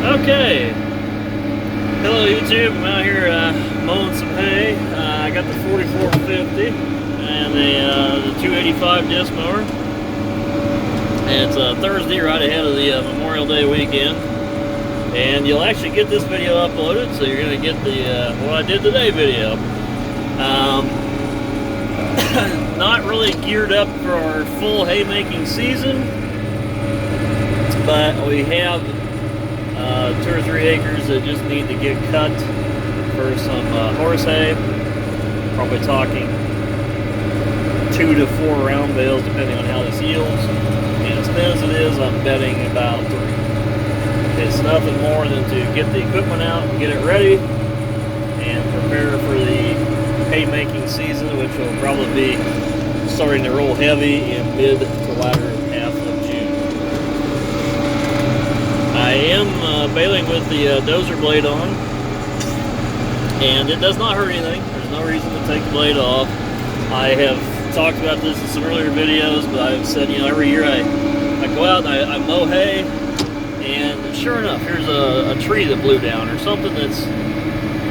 Okay, hello YouTube. I'm out here mowing some hay. I got the 4450 and the 285 disc mower. And it's Thursday, right ahead of the Memorial Day weekend. And you'll actually get this video uploaded, so you're going to get the what I did today video. Not really geared up for our full haymaking season, but we have 2 or 3 acres that just need to get cut for some horse hay. Probably talking 2 to 4 round bales, depending on how this yields. And as thin as it is, I'm betting about 3. It's nothing more than to get the equipment out and get it ready and prepare for the haymaking season, which will probably be starting to roll heavy in mid to latter half of June. I am baling with the dozer blade on, and it does not hurt anything. There's no reason to take the blade off. I have talked about this in some earlier videos, but I've said, you know, every year I go out and I mow hay, and sure enough, here's a tree that blew down, or something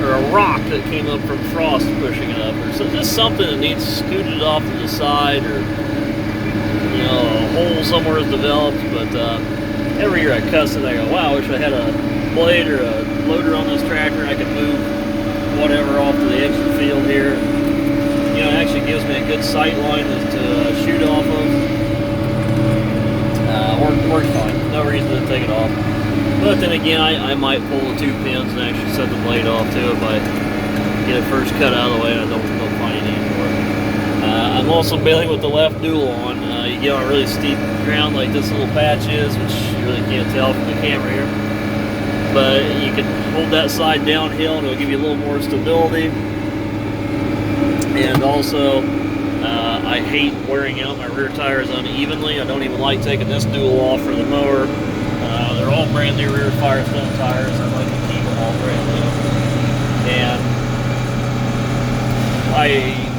or a rock that came up from frost pushing it up, or so just something that needs scooted off to the side, or you know, a hole somewhere is developed. But every year I cuss it. I go, wow, I wish I had a blade or a loader on this tractor and I could move whatever off to the edge of the field here. You know, it actually gives me a good sight line to shoot off of. Works fine. No reason to take it off. But then again, I might pull the 2 pins and actually set the blade off too if I get it first cut out of the way and I don't find any for it. I'm also baling with the left dual on. You get on really steep ground like this little patch is, which you really can't tell from the camera here. But you can hold that side downhill and it'll give you a little more stability. And also, I hate wearing out my rear tires unevenly. I don't even like taking this dual off for the mower. They're all brand new rear Firestone tires. I like to keep them all brand new. And I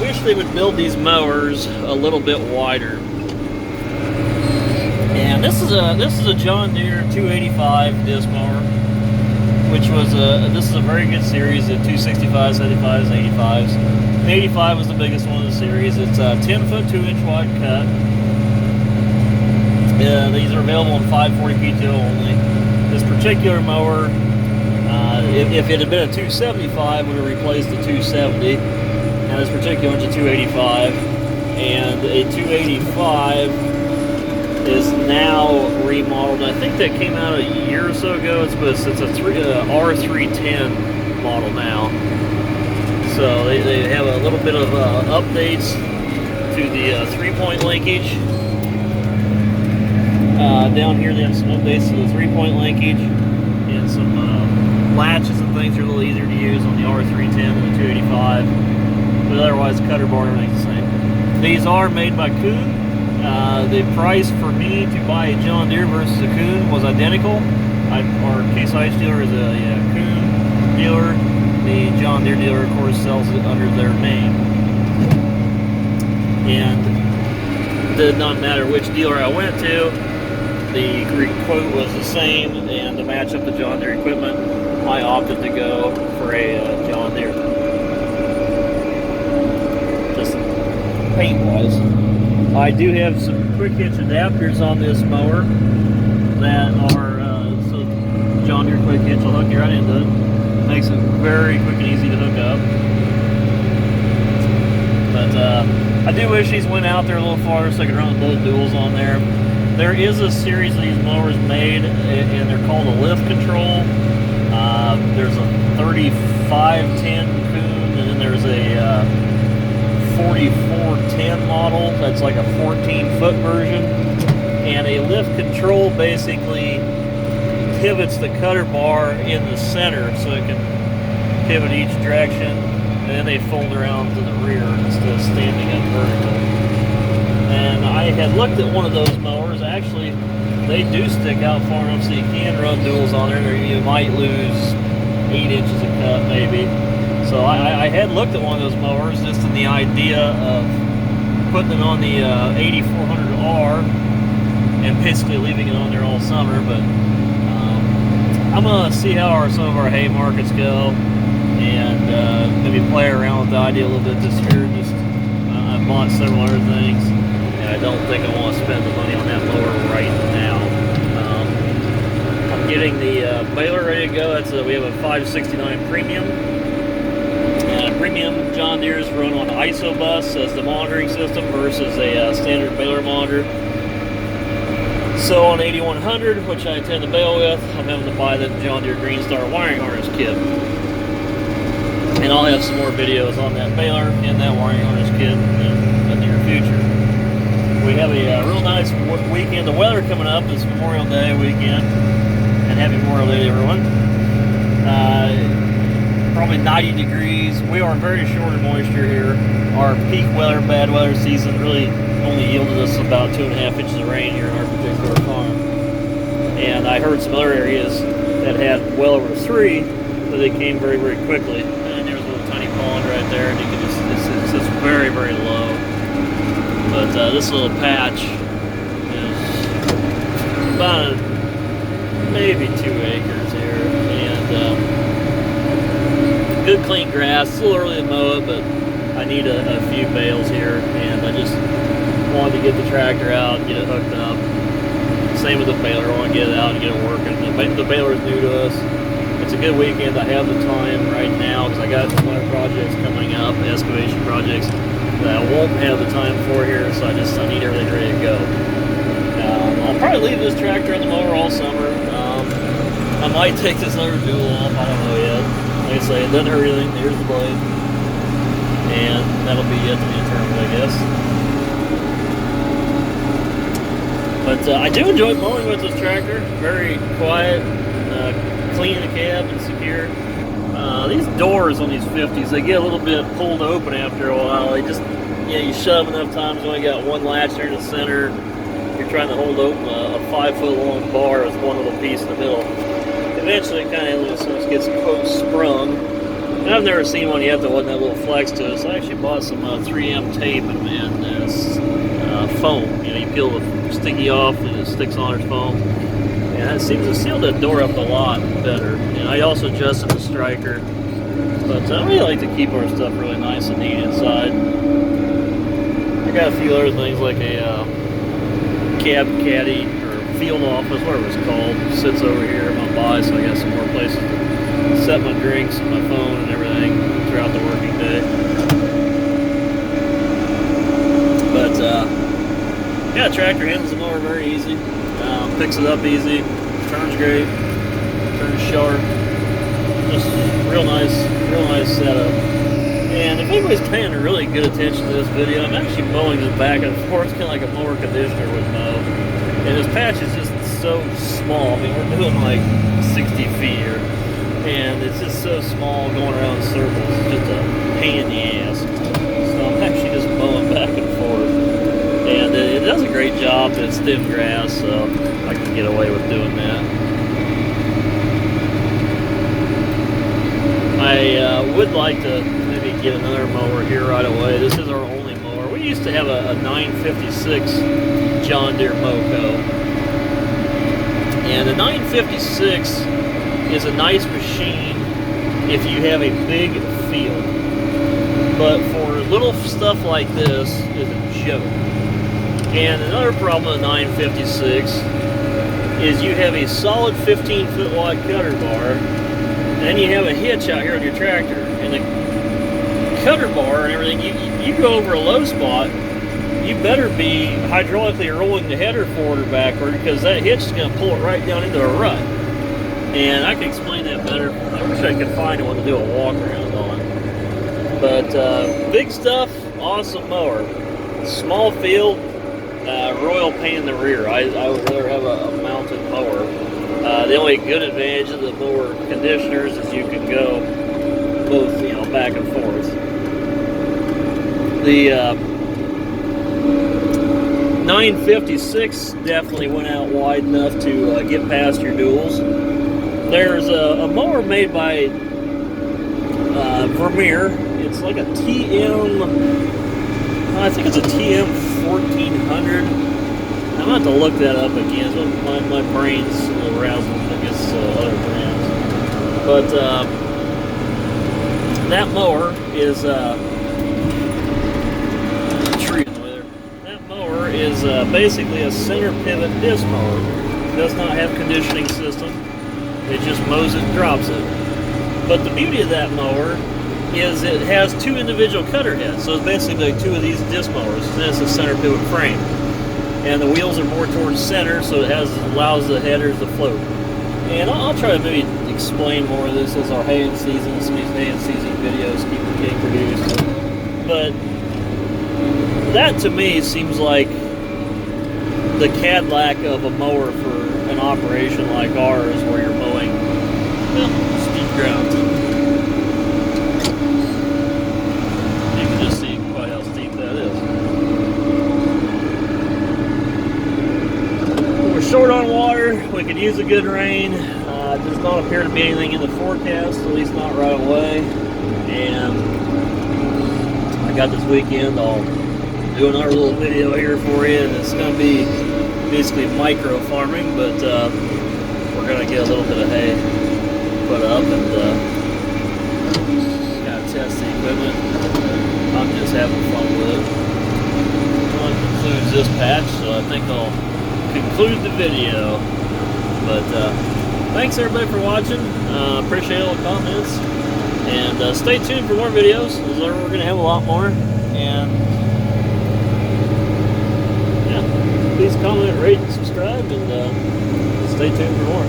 wish they would build these mowers a little bit wider. And this is a John Deere 285 disc mower, which was this is a very good series of 265s, 75s, 85s. The 85 was the biggest one of the series. It's a 10-foot, 2-inch wide cut. These are available in 540 PTO only. This particular mower, if it had been a 275, would have replaced the 270. Now this particular one's a 285, and a 285 is now remodeled. I think that came out a year or so ago. It's a R310 model now. So they have a little bit of updates to the 3-point linkage. Down here they have some updates to the 3-point linkage, and some latches and things are a little easier to use on the R310 and the 285. But otherwise, the cutter bar, everything's the same. These are made by Kuhn. The price for me to buy a John Deere versus a Kuhn was identical. Our Case IH dealer is a Kuhn dealer. The John Deere dealer, of course, sells it under their name. And it did not matter which dealer I went to, the quote was the same, and to match up the John Deere equipment, I opted to go for a John Deere. Just paint-wise. I do have some quick hitch adapters on this mower that are, so John Deere quick hitch will hook you right into it. Makes it very quick and easy to hook up. But I do wish these went out there a little farther so I could run with both duals on there. There is a series of these mowers made, and they're called a lift control. There's a 3510 Kuhn, and then there's a 4410 model that's like a 14-foot version. And a lift control basically pivots the cutter bar in the center so it can pivot each direction, and then they fold around to the rear instead of standing up vertical. And I had looked at one of those mowers. Actually, they do stick out far enough so you can run duals on there. You might lose 8 inches of cut maybe. So I had looked at one of those mowers just in the idea of putting it on the 8400R and basically leaving it on there all summer, but I'm gonna see how some of our hay markets go, and maybe play around with the idea a little bit this year. Just I bought several other things, and I don't think I want to spend the money on that mower right now. I'm getting the baler ready to go. We have a 569 premium. Premium John Deere's run on ISOBus as the monitoring system versus a standard baler monitor. So on 8100, which I intend to bale with, I'm having to buy the John Deere Green Star wiring harness kit. And I'll have some more videos on that baler and that wiring harness kit in the near future. We have a real nice weekend of weather coming up. It's Memorial Day weekend. And happy Memorial Day to everyone. Probably 90 degrees. We are very short of moisture here. Our peak weather, bad weather season really only yielded us about 2.5 inches of rain here in our particular farm. And I heard some other areas that had well over 3, but they came very, very quickly. And there's a little tiny pond right there, and you can just, it's just very, very low. But this little patch is about maybe 2 acres here. And good clean grass. It's a little early to mow it, but I need a few bales here, and I just wanted to get the tractor out, get it hooked up. Same with the baler. I want to get it out and get it working. The baler is new to us. It's a good weekend. I have the time right now because I got some other projects coming up, excavation projects that I won't have the time for here, so I need everything ready to go. I'll probably leave this tractor on the mower all summer. I might take this other dual off. I don't know yet. Like I say, it doesn't hurt anything. Here's the blade. And that'll be yet to be determined, I guess. But I do enjoy mowing with this tractor. Very quiet, clean in the cab and secure. These doors on these 50s, they get a little bit pulled open after a while. They just, you shut them enough times, you only got one latch there in the center. You're trying to hold open a 5-foot long bar with one little piece in the middle. Eventually, it kind of gets quote sprung. And I've never seen one yet that wasn't that little flex to it. So I actually bought some 3M tape and foam. You peel the sticky off and it sticks on its foam. And it seems to seal that door up a lot better. And I also adjusted the striker. But I really like to keep our stuff really nice and neat inside. I got a few other things like a cab caddy or field office, whatever it's called. It sits over here in my buy, so I got some more places to set my drinks and my phone and everything throughout the working day. But yeah, tractor handles the mower very easy. Picks it up easy, turns great, turns sharp. Just real nice setup. And if anybody's paying really good attention to this video, I'm actually mowing this back and forth, kind of like a mower conditioner would mow. And this patch is just so small. I mean, we're doing like 60 feet here. And it's just so small going around in circles. It's just a pain in the ass. So I'm actually just mowing back and forth. And it does a great job. It's thin grass, so I can get away with doing that. I would like to maybe get another mower here right away. This is our only mower. We used to have a 956 John Deere Moco. And the 956 is a nice machine if you have a big field. But for little stuff like this is a joke. And another problem with the 956 is you have a solid 15-foot wide cutter bar, and then you have a hitch out here on your tractor. And the cutter bar and everything, you go over a low spot, you better be hydraulically rolling the header forward or backward, because that hitch is going to pull it right down into a rut. And I can explain that better. I wish I could find one to do a walk around on. But big stuff, awesome mower. Small field, royal pain in the rear. I would rather have a mounted mower. The only good advantage of the mower conditioners is you can go both, back and forth. The 956 definitely went out wide enough to get past your duals. There's a mower made by Vermeer. It's like a TM, I think it's a TM 1400. I'm going to have to look that up again. So my brain's a little razzled against other brands. But that mower is tree in the way there. That mower is basically a center pivot disc mower. It does not have conditioning system. It just mows it and drops it. But the beauty of that mower is it has two individual cutter heads. So it's basically like two of these disc mowers. And it's a center pivot frame. And the wheels are more towards center, so it allows the headers to float. And I'll try to maybe explain more of this as our hay in season, some of these hay in season videos keep getting produced. But that to me seems like the Cadillac of a mower for an operation like ours, where you're mowing, well, steep ground. You can just see quite how steep that is. We're short on water. We could use a good rain. Does not appear to be anything in the forecast, at least not right away. And I got this weekend. I'll do another little video here for you, and it's going to be basically micro farming, but we're going to get a little bit of hay put up and kind of test the equipment. I'm just having fun with it. That concludes this patch, so I think I'll conclude the video. But thanks everybody for watching. Appreciate all the comments, and stay tuned for more videos. We're going to have a lot more, and yeah, please comment, rate, and subscribe, and stay tuned for more.